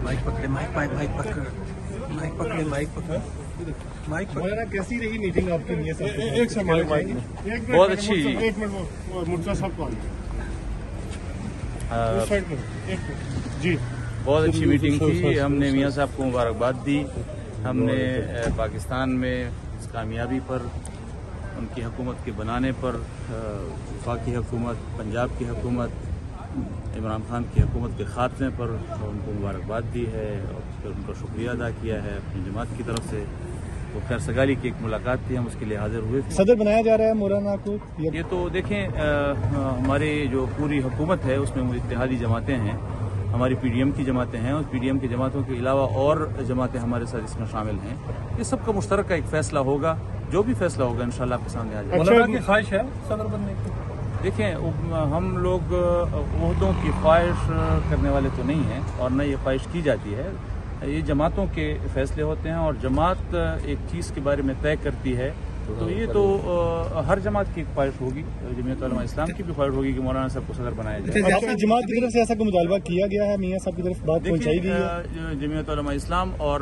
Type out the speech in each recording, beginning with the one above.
Mic पकड़े, mic पकड़े। कैसी रही मीटिंग आपकी? एक समय बहुत अच्छी। एक मिनट मुर्तजा साहब को जी, बहुत अच्छी मीटिंग थी। हमने मियां साहब को मुबारकबाद दी। हमने पाकिस्तान में इस कामयाबी पर, उनकी हुकूमत के बनाने पर, वफाकी हुकूमत, पंजाब की हुकूमत, इमरान खान की हुकूमत के खात्मे पर उनको मुबारकबाद दी है और फिर उनका शुक्रिया अदा किया है अपनी जमात की तरफ से। तो खैर सगाली की एक मुलाकात थी, हम उसके लिए हाजिर हुए थे। सदर बनाया जा रहा है मौलाना को। ये तो देखें, हमारी जो पूरी हुकूमत है उसमें इत्तेहादी जमातें हैं, हमारी पीडीएम की जमातें हैं, और पीडीएम की जमातों के अलावा और जमातें हमारे साथ इसमें शामिल हैं। ये सबका मुश्तरक एक फैसला होगा, जो भी फैसला होगा इंशाल्लाह आपके सामने आ जाएगा। मौलाना की ख्वाहिश है सदर बनने की? देखें, हम लोग ओहदों की ख्वाहिश करने वाले तो नहीं हैं और न ये ख्वाहिश की जाती है। ये जमातों के फैसले होते हैं और जमात एक चीज़ के बारे में तय करती है। तो ये तो हर जमात की एक ख्वाहिश होगी, जमीयत उलमा इस्लाम की भी ख्वाहिश होगी कि मौलाना साहब को सदर बनाया जाए। आपकी जमात की तरफ से ऐसा कोई मुतालबा किया गया है? मियां साहब की तरफ बात पहुंचाई गई है? जमीयत उलमा इस्लाम और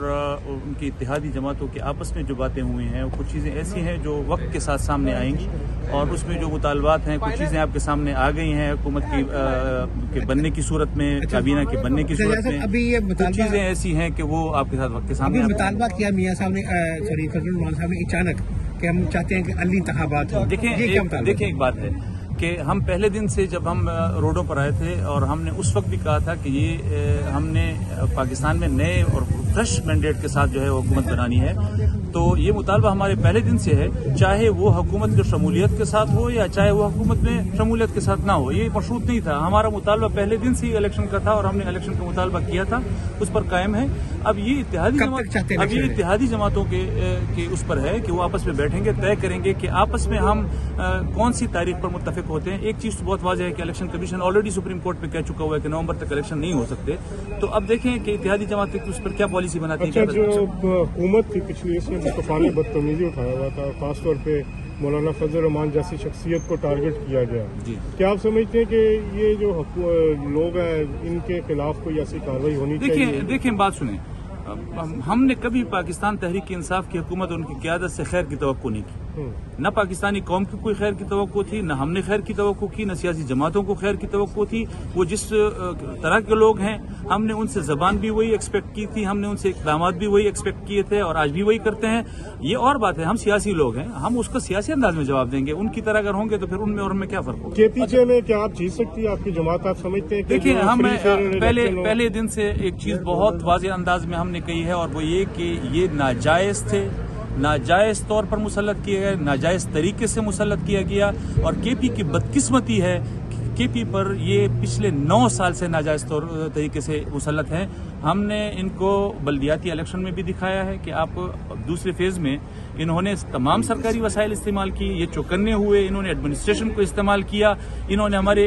उनकी इत्तेहादी जमातों के आपस में जो बातें हुई हैं, कुछ चीज़ें ऐसी हैं जो वक्त के साथ सामने आएंगी और उसमें जो मुतालबात हैं, कुछ चीज़ें आपके सामने आ गई हैं हुकूमत के बनने की सूरत में, काबीना के बनने की सूरत में। अभी ये कुछ चीज़ें ऐसी हैं कि वो आपके साथ वक्त के सामने मुतालबा किया मियां साहब ने, सॉरी फजलुर रहमान साहब ने अचानक कि हम चाहते हैं कि अली इंतखाबात हो। देखें एक बात है कि हम पहले दिन से जब हम रोडों पर आए थे और हमने उस वक्त भी कहा था कि ये हमने पाकिस्तान में नए और फ्रेश मैंडेट के साथ जो है हुकूमत बनानी है। तो ये मुतालबा हमारे पहले दिन से है, चाहे वो हुकूमत की शमूलियत के साथ हो या चाहे वो हुकूमत में शमूलियत के साथ ना हो। ये मशरूत नहीं था, हमारा मुतालबा पहले दिन से ही इलेक्शन का था और हमने इलेक्शन का मुतालबा किया था, उस पर कायम है। अब ये इत्तेहादी जमातों के उस पर है कि वो आपस में बैठेंगे, तय करेंगे कि आपस में हम कौन सी तारीख पर मुत्तफिक होते हैं। एक चीज तो बहुत वाज़ेह है कि election commission already supreme court में कह चुका हुआ है कि नवंबर तक इलेक्शन नहीं हो सकते। तो अब देखें कि इत्तेहादी जमातें उस पर क्या पॉलिसी बनाती है। जो हुकूमत थी पिछली, इसमें तूफानी बदतमीजी उठाया हुआ था, खासतौर पे मौलाना फजल रहमान जैसी शख्सियत को टारगेट किया गया जी। क्या आप समझते हैं कि ये जो लोग हैं इनके खिलाफ कोई ऐसी कार्रवाई होनी चाहिए? देखें बात सुने, हमने कभी पाकिस्तान तहरीक इंसाफ की हुकूमत और उनकी क़यादत से खैर की तवक्को नहीं की। न पाकिस्तानी कौम की कोई खैर की तवक्को थी, न हमने खैर की तवक्को की, न सियासी जमातों को खैर की तवक्को थी। वो जिस तरह के लोग हैं, हमने उनसे जबान भी वही एक्सपेक्ट की थी, हमने उनसे इक़दामात भी वही एक्सपेक्ट किए थे और आज भी वही करते हैं। ये और बात है, हम सियासी लोग हैं, हम उसको सियासी अंदाज में जवाब देंगे। उनकी तरह अगर होंगे तो फिर उनमें और उनमें क्या फर्क होगा? KPJ में क्या आप जीत सकती है आपकी जमात? आप समझते हैं? देखिए, हम पहले दिन से एक चीज बहुत वाज़ेह अंदाज में हमने कही है और वो ये कि ये नाजायज थे, नाजायज तौर पर मुसल्लत किए गए, नाजायज तरीके से मुसल्लत किया गया। और KP की बदकिस्मती है, KP पर ये पिछले 9 साल से नाजायज तरीके से मुसल्लत हैं। हमने इनको बल्दियाती इलेक्शन में भी दिखाया है कि आप दूसरे फेज में इन्होंने तमाम सरकारी वसाइल इस्तेमाल किए, ये चौकन्ने हुए, इन्होंने एडमिनिस्ट्रेशन को इस्तेमाल किया, इन्होंने हमारे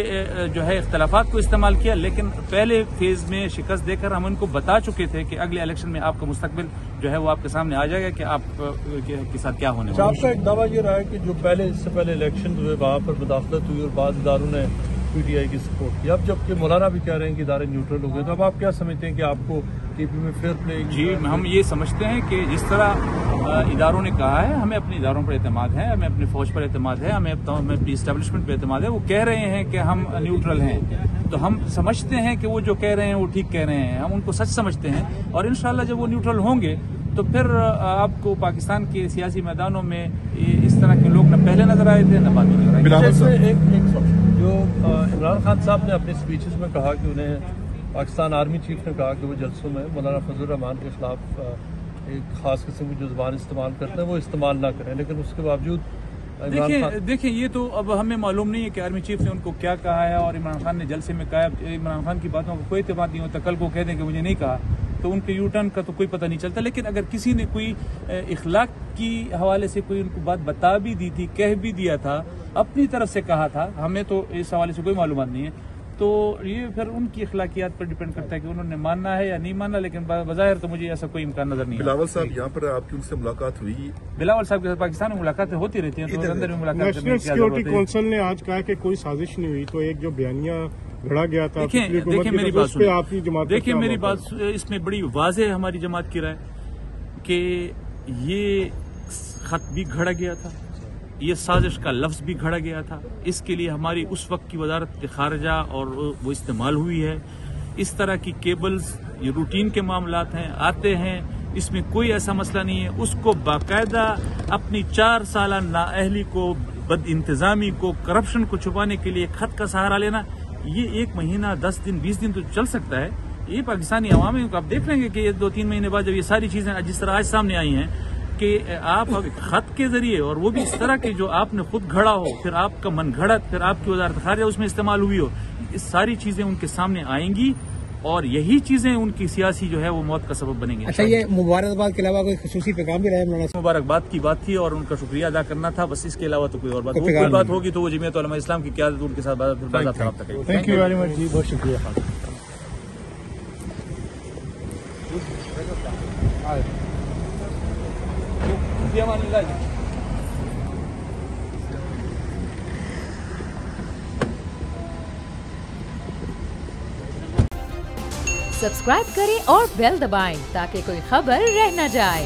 जो है इख्तलाफात को इस्तेमाल किया। लेकिन पहले फेज में शिकस्त देकर हम इनको बता चुके थे कि अगले इलेक्शन में आपका मुस्तकबिल जो है वो आपके सामने आ जाएगा कि आप के साथ क्या होने वाला है। आपका एक दावा ये रहा है कि जो इससे पहले इलेक्शन हुए वहाँ पर मुदाखलत हुई और बाज़ इदारों ने PTI की सपोर्ट की। अब जबकि मौलाना भी कह रहे हैं कि इदारे न्यूट्रल हो गए, तो अब आप क्या समझते हैं कि आपको KP में फेयर प्ले? जी, हम ये समझते हैं कि जिस तरह इदारों ने कहा है, हमें अपने इदारों पर एतमाद है, हमें अपनी फौज पर एतमाद है, हमें अपनी इस्टेब्लिशमेंट पर एतमाद है। वो कह रहे हैं कि हम न्यूट्रल हैं, तो हम समझते हैं कि वो जो कह रहे हैं वो ठीक कह रहे हैं, हम उनको सच समझते हैं। और इंशाल्लाह जब वो न्यूट्रल होंगे तो फिर आपको पाकिस्तान के सियासी मैदानों में इस तरह के लोग न पहले नजर आए थे न बाद में नजर आए। जो इमरान खान साहब ने अपने स्पीचेस में कहा कि उन्हें पाकिस्तान आर्मी चीफ ने कहा कि वो जलसों में मौलाना फजल रहमान के खिलाफ एक खास किस्म की जो ज़बान इस्तेमाल करते हैं वो इस्तेमाल ना करें, लेकिन उसके बावजूद देखिए ये तो अब हमें मालूम नहीं है कि आर्मी चीफ ने उनको क्या कहा है और इमरान खान ने जलसे में कहा। इमरान खान की बातों का कोई एतमाद नहीं होता, कल को कह दें कि मुझे नहीं कहा, तो उनके यू टर्न का तो कोई पता नहीं चलता। लेकिन अगर किसी ने कोई इखलाक की हवाले से कोई उनको बात बता भी दी थी, कह भी दिया था, अपनी तरफ से कहा था, हमें तो इस हवाले से कोई मालूमात नहीं है। तो ये फिर उनकी अखलाकियात पर डिपेंड करता है कि उन्होंने मानना है या नहीं मानना। लेकिन बज़ाहिर तो मुझे ऐसा कोई इम्कान नजर नहीं। बिलावल साहब, यहाँ पर आपकी उनसे मुलाकात हुई? बिलावल साहब के साथ पाकिस्तान में मुलाकातें होती रहती हैं, तो अंदर में मुलाकात। नेशनल सिक्योरिटी काउंसिल ने आज कहा कि कोई साजिश नहीं हुई, तो एक जो बयानिया घड़ा गया था। देखिए मेरी बात सुनिए, आपकी जमात देखिए मेरी बात, इसमें बड़ी वाज़ेह हमारी जमात की राय कि ये खत भी घड़ा गया था, ये साजिश का लफ्ज भी घड़ा गया था। इसके लिए हमारी उस वक्त की वजारत खारजा और वो इस्तेमाल हुई है। इस तरह की केबल्स ये रूटीन के मामलात हैं, आते हैं, इसमें कोई ऐसा मसला नहीं है। उसको बाकायदा अपनी 4 साल नाअहली को, बद इंतजामी को, करप्शन को छुपाने के लिए खत का सहारा लेना, ये 1 महीना 10 दिन 20 दिन तो चल सकता है। ये पाकिस्तानी अवामी को आप देख लेंगे कि ये 2-3 महीने बाद जब ये सारी चीजें जिस तरह आज सामने आई हैं कि आप खत के जरिए, और वो भी इस तरह के जो आपने खुद घड़ा हो, फिर आपका मन घड़त, फिर आपकी वजारत खारिजा उसमें इस्तेमाल हुई हो, इस सारी चीजें उनके सामने आएंगी और यही चीजें उनकी सियासी जो है वो मौत का सबब बनेंगी। अच्छा, ये मुबारकबाद के अलावा कोई खसूसी पैगाम भी रहे? मुबारकबाद की बात थी और उनका शुक्रिया अदा करना था, बस इसके अलावा तो कोई और बात, कोई बात होगी तो वो जमीयत उलमा इस्लाम की क़यादत उनके साथ रब्ता करेगी। थैंक यू वेरी मच जी, बहुत शुक्रिया। सब्सक्राइब करें और बेल दबाएं ताकि कोई खबर रह न जाए।